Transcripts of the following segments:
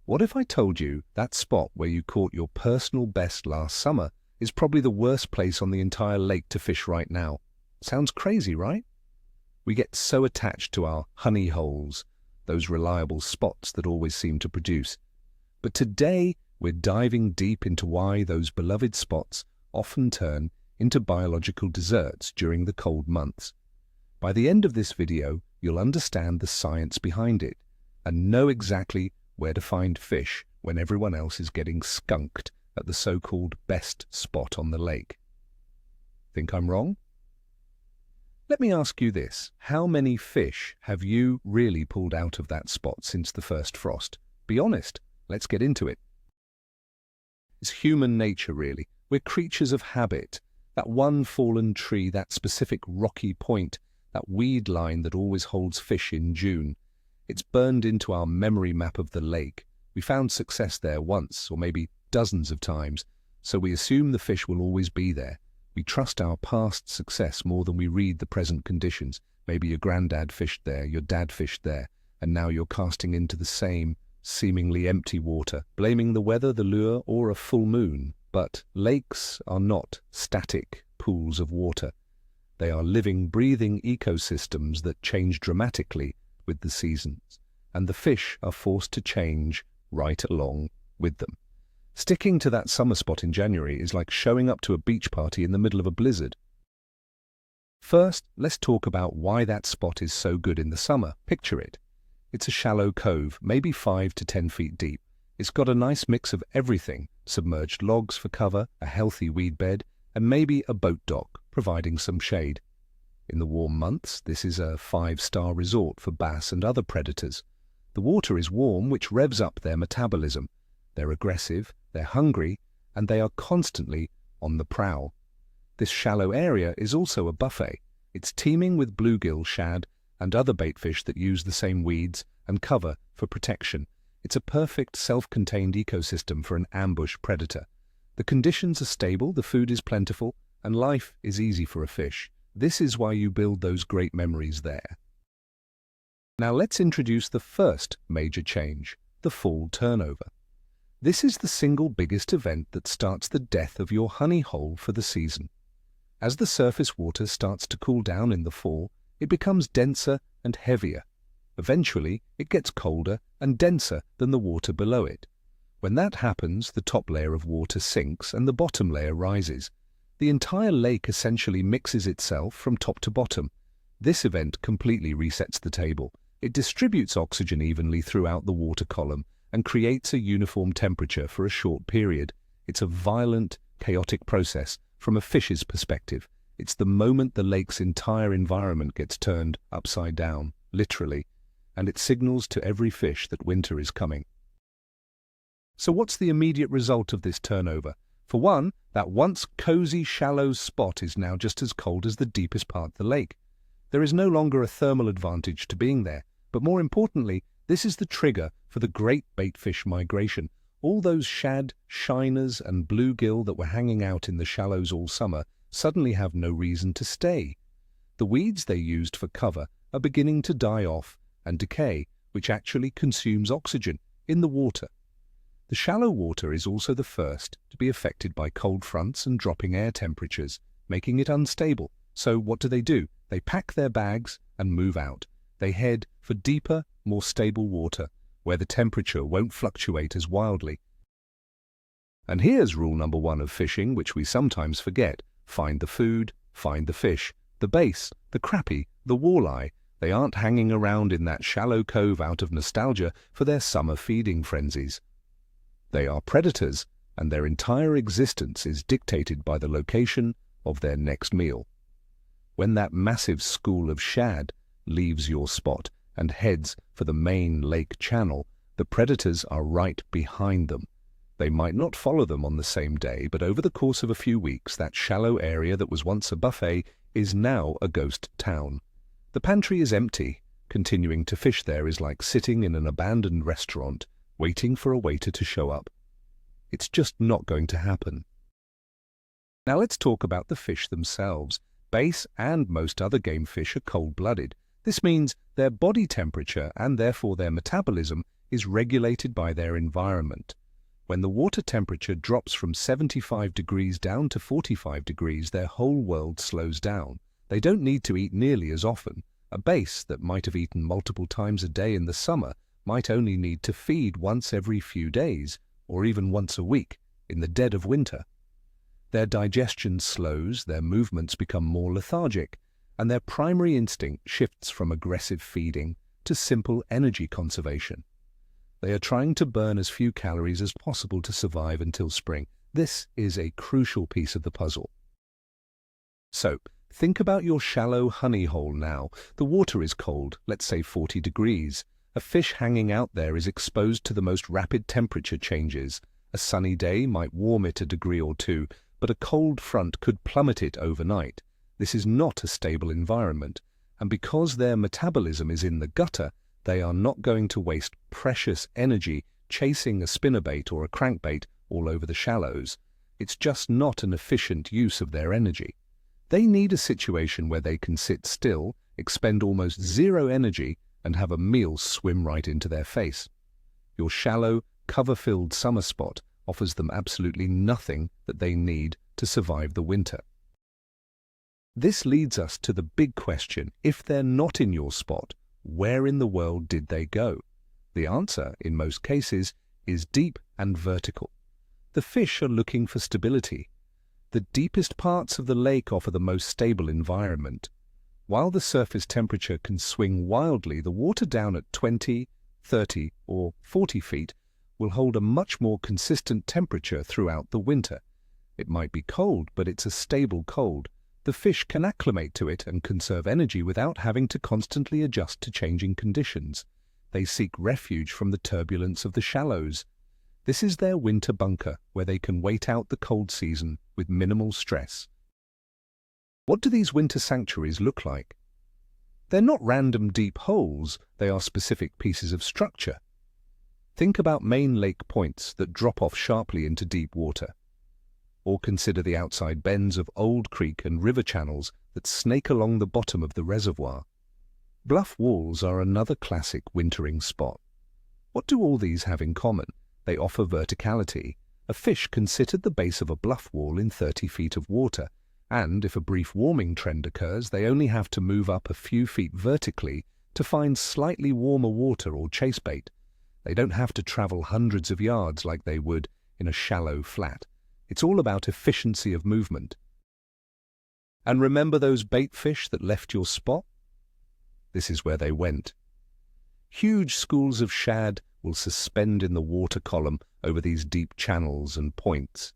What if I told you that spot where you caught your personal best last summer is probably the worst place on the entire lake to fish right now? Sounds crazy, right? We get so attached to our honey holes, those reliable spots that always seem to produce. But today, we're diving deep into why those beloved spots often turn into biological deserts during the cold months. By the end of this video, you'll understand the science behind it and know exactly where to find fish when everyone else is getting skunked at the so-called best spot on the lake. Think I'm wrong? Let me ask you this. How many fish have you really pulled out of that spot since the first frost? Be honest. Let's get into it. It's human nature, really. We're creatures of habit. That one fallen tree, that specific rocky point, that weed line that always holds fish in June. It's burned into our memory map of the lake. We found success there once, or maybe dozens of times, so we assume the fish will always be there. We trust our past success more than we read the present conditions. Maybe your granddad fished there, your dad fished there, and now you're casting into the same, seemingly empty water, blaming the weather, the lure, or a full moon. But lakes are not static pools of water. They are living, breathing ecosystems that change dramatically with the seasons, and the fish are forced to change right along with them. Sticking to that summer spot in January is like showing up to a beach party in the middle of a blizzard. First, let's talk about why that spot is so good in the summer. Picture it. It's a shallow cove, maybe 5 to 10 feet deep. It's got a nice mix of everything: submerged logs for cover, a healthy weed bed, and maybe a boat dock, providing some shade. In the warm months, this is a 5-star resort for bass and other predators. The water is warm, which revs up their metabolism. They're aggressive, they're hungry, and they are constantly on the prowl. This shallow area is also a buffet. It's teeming with bluegill, shad, and other baitfish that use the same weeds and cover for protection. It's a perfect self-contained ecosystem for an ambush predator. The conditions are stable, the food is plentiful, and life is easy for a fish. This is why you build those great memories there. Now let's introduce the first major change, the fall turnover. This is the single biggest event that starts the death of your honey hole for the season. As the surface water starts to cool down in the fall, it becomes denser and heavier. Eventually, it gets colder and denser than the water below it. When that happens, the top layer of water sinks and the bottom layer rises. The entire lake essentially mixes itself from top to bottom. This event completely resets the table. It distributes oxygen evenly throughout the water column and creates a uniform temperature for a short period. It's a violent, chaotic process from a fish's perspective. It's the moment the lake's entire environment gets turned upside down, literally, and it signals to every fish that winter is coming. So what's the immediate result of this turnover? For one, that once cozy, shallow spot is now just as cold as the deepest part of the lake. There is no longer a thermal advantage to being there, but more importantly, this is the trigger for the great baitfish migration. All those shad, shiners, and bluegill that were hanging out in the shallows all summer suddenly have no reason to stay. The weeds they used for cover are beginning to die off and decay, which actually consumes oxygen in the water. The shallow water is also the first to be affected by cold fronts and dropping air temperatures, making it unstable. So what do? They pack their bags and move out. They head for deeper, more stable water, where the temperature won't fluctuate as wildly. And here's rule number 1 of fishing, which we sometimes forget. Find the food, find the fish, the bass, the crappie, the walleye. They aren't hanging around in that shallow cove out of nostalgia for their summer feeding frenzies. They are predators, and their entire existence is dictated by the location of their next meal. When that massive school of shad leaves your spot and heads for the main lake channel, the predators are right behind them. They might not follow them on the same day, but over the course of a few weeks, that shallow area that was once a buffet is now a ghost town. The pantry is empty. Continuing to fish there is like sitting in an abandoned restaurant, waiting for a waiter to show up. It's just not going to happen. Now let's talk about the fish themselves. Bass and most other game fish are cold-blooded. This means their body temperature and therefore their metabolism is regulated by their environment. When the water temperature drops from 75 degrees down to 45 degrees, their whole world slows down. They don't need to eat nearly as often. A bass that might have eaten multiple times a day in the summer might only need to feed once every few days, or even once a week, in the dead of winter. Their digestion slows, their movements become more lethargic, and their primary instinct shifts from aggressive feeding to simple energy conservation. They are trying to burn as few calories as possible to survive until spring. This is a crucial piece of the puzzle. So, think about your shallow honey hole now. The water is cold, let's say 40 degrees. A fish hanging out there is exposed to the most rapid temperature changes. A sunny day might warm it a degree or two, but a cold front could plummet it overnight. This is not a stable environment, and because their metabolism is in the gutter, they are not going to waste precious energy chasing a spinnerbait or a crankbait all over the shallows. It's just not an efficient use of their energy. They need a situation where they can sit still, expend almost zero energy, and have a meal swim right into their face. Your shallow, cover-filled summer spot offers them absolutely nothing that they need to survive the winter. This leads us to the big question: if they're not in your spot, where in the world did they go? The answer, in most cases, is deep and vertical. The fish are looking for stability. The deepest parts of the lake offer the most stable environment. While the surface temperature can swing wildly, the water down at 20, 30, or 40 feet will hold a much more consistent temperature throughout the winter. It might be cold, but it's a stable cold. The fish can acclimate to it and conserve energy without having to constantly adjust to changing conditions. They seek refuge from the turbulence of the shallows. This is their winter bunker, where they can wait out the cold season with minimal stress. What do these winter sanctuaries look like? They're not random deep holes, they are specific pieces of structure. Think about main lake points that drop off sharply into deep water. Or consider the outside bends of old creek and river channels that snake along the bottom of the reservoir. Bluff walls are another classic wintering spot. What do all these have in common? They offer verticality. A fish can sit at the base of a bluff wall in 30 feet of water, and if a brief warming trend occurs, they only have to move up a few feet vertically to find slightly warmer water or chase bait. They don't have to travel hundreds of yards like they would in a shallow flat. It's all about efficiency of movement. And remember those baitfish that left your spot? This is where they went. Huge schools of shad will suspend in the water column over these deep channels and points.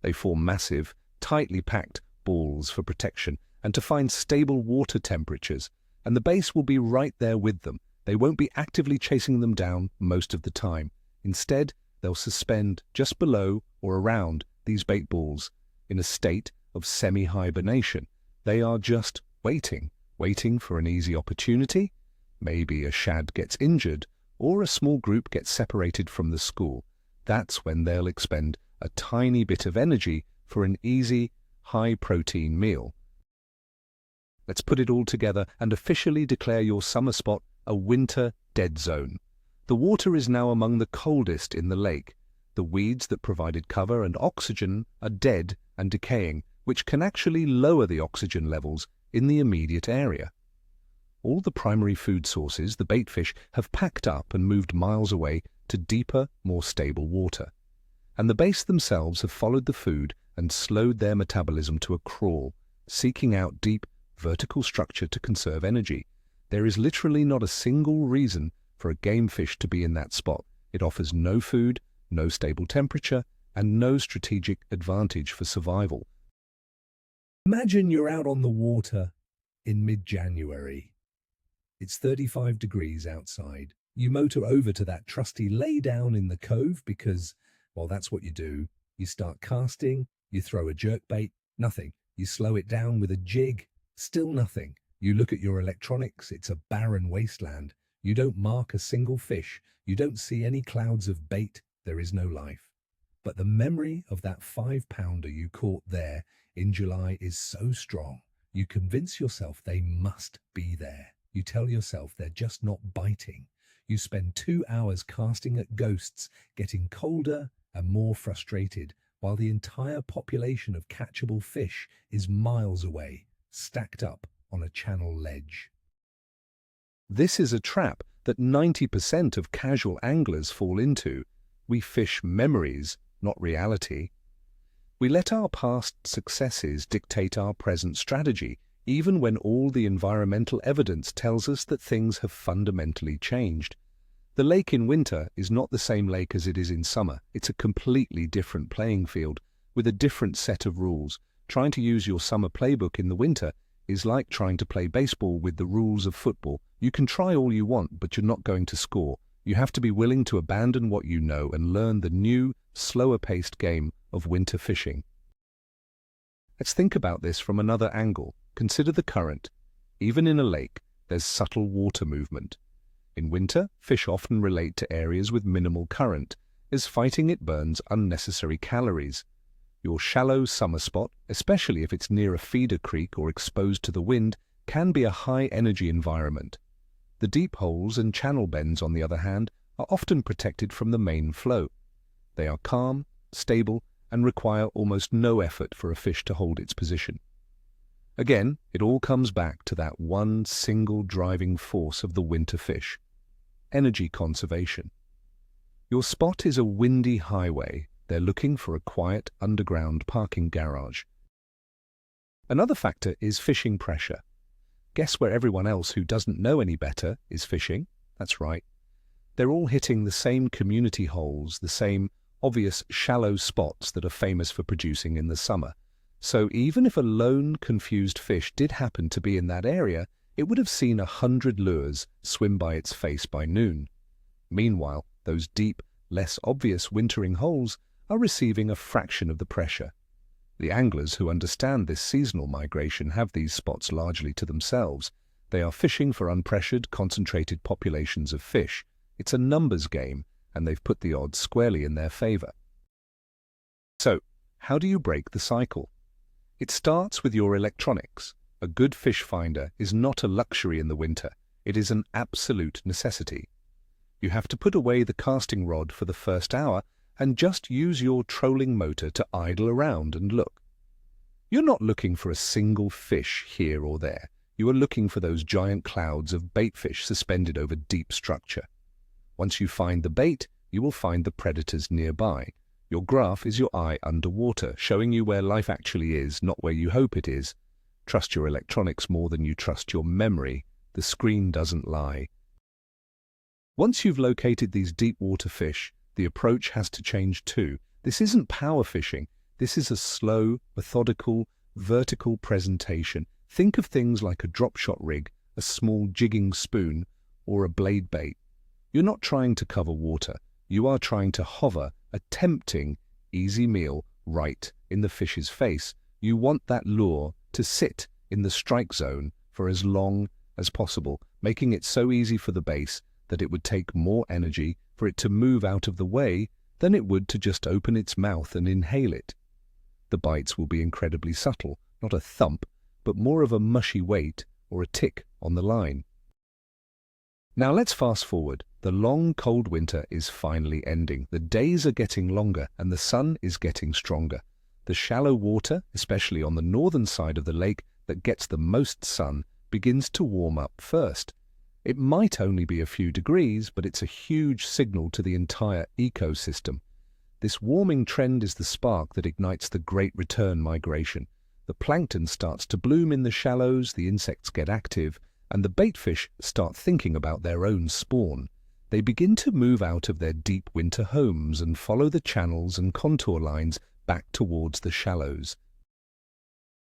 They form massive, tightly packed balls for protection and to find stable water temperatures, and the base will be right there with them. They won't be actively chasing them down most of the time. Instead, they'll suspend just below or around these bait balls in a state of semi-hibernation. They are just waiting for an easy opportunity. Maybe a shad gets injured or a small group gets separated from the school. That's when they'll expend a tiny bit of energy for an easy, high-protein meal. Let's put it all together and officially declare your summer spot a winter dead zone. The water is now among the coldest in the lake. The weeds that provided cover and oxygen are dead and decaying, which can actually lower the oxygen levels in the immediate area. All the primary food sources, the baitfish, have packed up and moved miles away to deeper, more stable water. And the base themselves have followed the food and slowed their metabolism to a crawl, seeking out deep, vertical structure to conserve energy. There is literally not a single reason for a game fish to be in that spot. It offers no food, no stable temperature, and no strategic advantage for survival. Imagine you're out on the water in mid-January. It's 35 degrees outside. You motor over to that trusty lay down in the cove because, well, that's what you do. You start casting, you throw a jerkbait, nothing. You slow it down with a jig, still nothing. You look at your electronics, it's a barren wasteland. You don't mark a single fish. You don't see any clouds of bait. There is no life. But the memory of that 5-pounder you caught there in July is so strong. You convince yourself they must be there. You tell yourself they're just not biting. You spend 2 hours casting at ghosts, getting colder and more frustrated, while the entire population of catchable fish is miles away, stacked up on a channel ledge. This is a trap that 90% of casual anglers fall into. We fish memories, not reality. We let our past successes dictate our present strategy, even when all the environmental evidence tells us that things have fundamentally changed. The lake in winter is not the same lake as it is in summer. It's a completely different playing field, with a different set of rules. Trying to use your summer playbook in the winter is like trying to play baseball with the rules of football. You can try all you want, but you're not going to score. You have to be willing to abandon what you know and learn the new, slower-paced game of winter fishing. Let's think about this from another angle. Consider the current. Even in a lake, there's subtle water movement. In winter, fish often relate to areas with minimal current, as fighting it burns unnecessary calories. Your shallow summer spot, especially if it's near a feeder creek or exposed to the wind, can be a high-energy environment. The deep holes and channel bends, on the other hand, are often protected from the main flow. They are calm, stable, and require almost no effort for a fish to hold its position. Again, it all comes back to that one single driving force of the winter fish: energy conservation. Your spot is a windy highway. They're looking for a quiet underground parking garage. Another factor is fishing pressure. Guess where everyone else who doesn't know any better is fishing? That's right. They're all hitting the same community holes, the same obvious shallow spots that are famous for producing in the summer. So even if a lone, confused fish did happen to be in that area, it would have seen 100 lures swim by its face by noon. Meanwhile, those deep, less obvious wintering holes are receiving a fraction of the pressure. The anglers who understand this seasonal migration have these spots largely to themselves. They are fishing for unpressured, concentrated populations of fish. It's a numbers game, and they've put the odds squarely in their favor. So, how do you break the cycle? It starts with your electronics. A good fish finder is not a luxury in the winter. It is an absolute necessity. You have to put away the casting rod for the first hour and just use your trolling motor to idle around and look. You're not looking for a single fish here or there. You are looking for those giant clouds of baitfish suspended over deep structure. Once you find the bait, you will find the predators nearby. Your graph is your eye underwater, showing you where life actually is, not where you hope it is. Trust your electronics more than you trust your memory. The screen doesn't lie. Once you've located these deep water fish, the approach has to change too. This isn't power fishing. This is a slow, methodical, vertical presentation. Think of things like a drop shot rig, a small jigging spoon, or a blade bait. You're not trying to cover water. You are trying to hover a tempting, easy meal right in the fish's face. You want that lure to sit in the strike zone for as long as possible, making it so easy for the base that it would take more energy for it to move out of the way than it would to just open its mouth and inhale it. The bites will be incredibly subtle, not a thump, but more of a mushy weight or a tick on the line. Now let's fast forward. The long, cold winter is finally ending. The days are getting longer and the sun is getting stronger. The shallow water, especially on the northern side of the lake that gets the most sun, begins to warm up first. It might only be a few degrees, but it's a huge signal to the entire ecosystem. This warming trend is the spark that ignites the great return migration. The plankton starts to bloom in the shallows, the insects get active, and the baitfish start thinking about their own spawn. They begin to move out of their deep winter homes and follow the channels and contour lines back towards the shallows.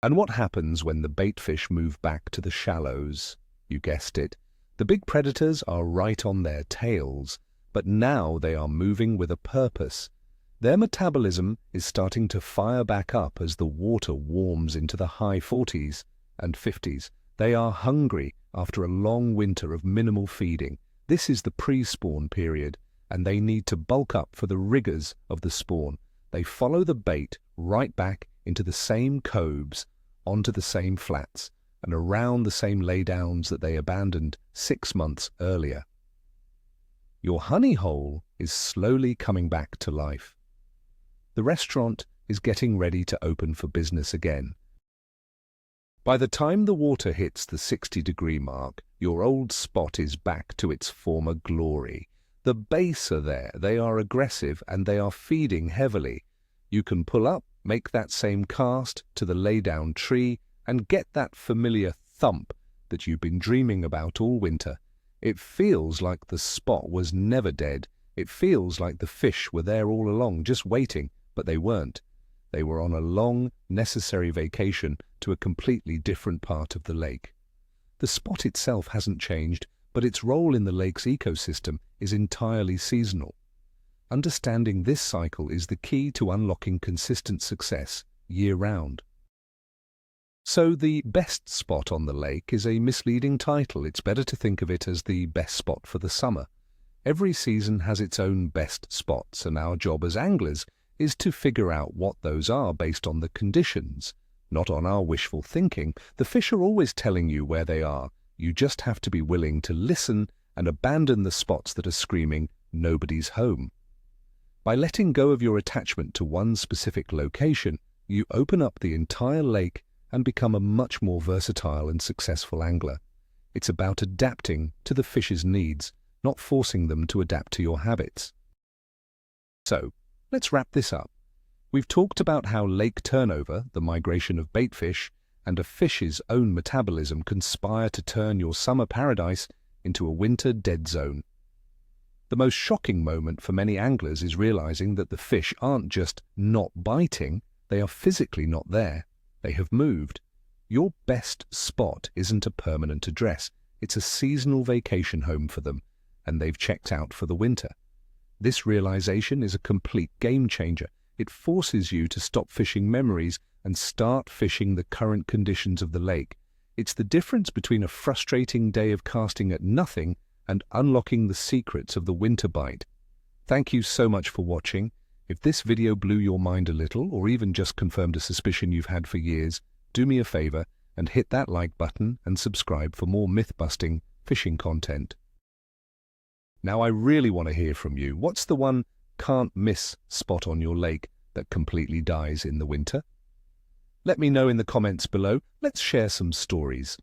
And what happens when the baitfish move back to the shallows? You guessed it. The big predators are right on their tails, but now they are moving with a purpose. Their metabolism is starting to fire back up as the water warms into the high 40s and 50s. They are hungry after a long winter of minimal feeding. This is the pre-spawn period, and they need to bulk up for the rigors of the spawn. They follow the bait right back into the same coves, onto the same flats, and around the same laydowns that they abandoned 6 months earlier. Your honey hole is slowly coming back to life. The restaurant is getting ready to open for business again. By the time the water hits the 60-degree mark, your old spot is back to its former glory. The bass are there, they are aggressive, and they are feeding heavily. You can pull up, make that same cast to the lay-down tree, and get that familiar thump that you've been dreaming about all winter. It feels like the spot was never dead. It feels like the fish were there all along, just waiting, but they weren't. They were on a long, necessary vacation to a completely different part of the lake. The spot itself hasn't changed, but its role in the lake's ecosystem is entirely seasonal. Understanding this cycle is the key to unlocking consistent success year-round. So the best spot on the lake is a misleading title. It's better to think of it as the best spot for the summer. Every season has its own best spots, and our job as anglers is to figure out what those are based on the conditions, not on our wishful thinking. The fish are always telling you where they are. You just have to be willing to listen and abandon the spots that are screaming, "Nobody's home." By letting go of your attachment to one specific location, you open up the entire lake and become a much more versatile and successful angler. It's about adapting to the fish's needs, not forcing them to adapt to your habits. So, let's wrap this up. We've talked about how lake turnover, the migration of baitfish, and a fish's own metabolism conspire to turn your summer paradise into a winter dead zone. The most shocking moment for many anglers is realizing that the fish aren't just not biting, they are physically not there. They have moved. Your best spot isn't a permanent address, it's a seasonal vacation home for them, and they've checked out for the winter. This realization is a complete game changer. It forces you to stop fishing memories and start fishing the current conditions of the lake. It's the difference between a frustrating day of casting at nothing and unlocking the secrets of the winter bite. Thank you so much for watching. If this video blew your mind a little, or even just confirmed a suspicion you've had for years, do me a favor and hit that like button and subscribe for more myth-busting fishing content. Now I really want to hear from you. What's the one can't-miss spot on your lake that completely dies in the winter? Let me know in the comments below. Let's share some stories.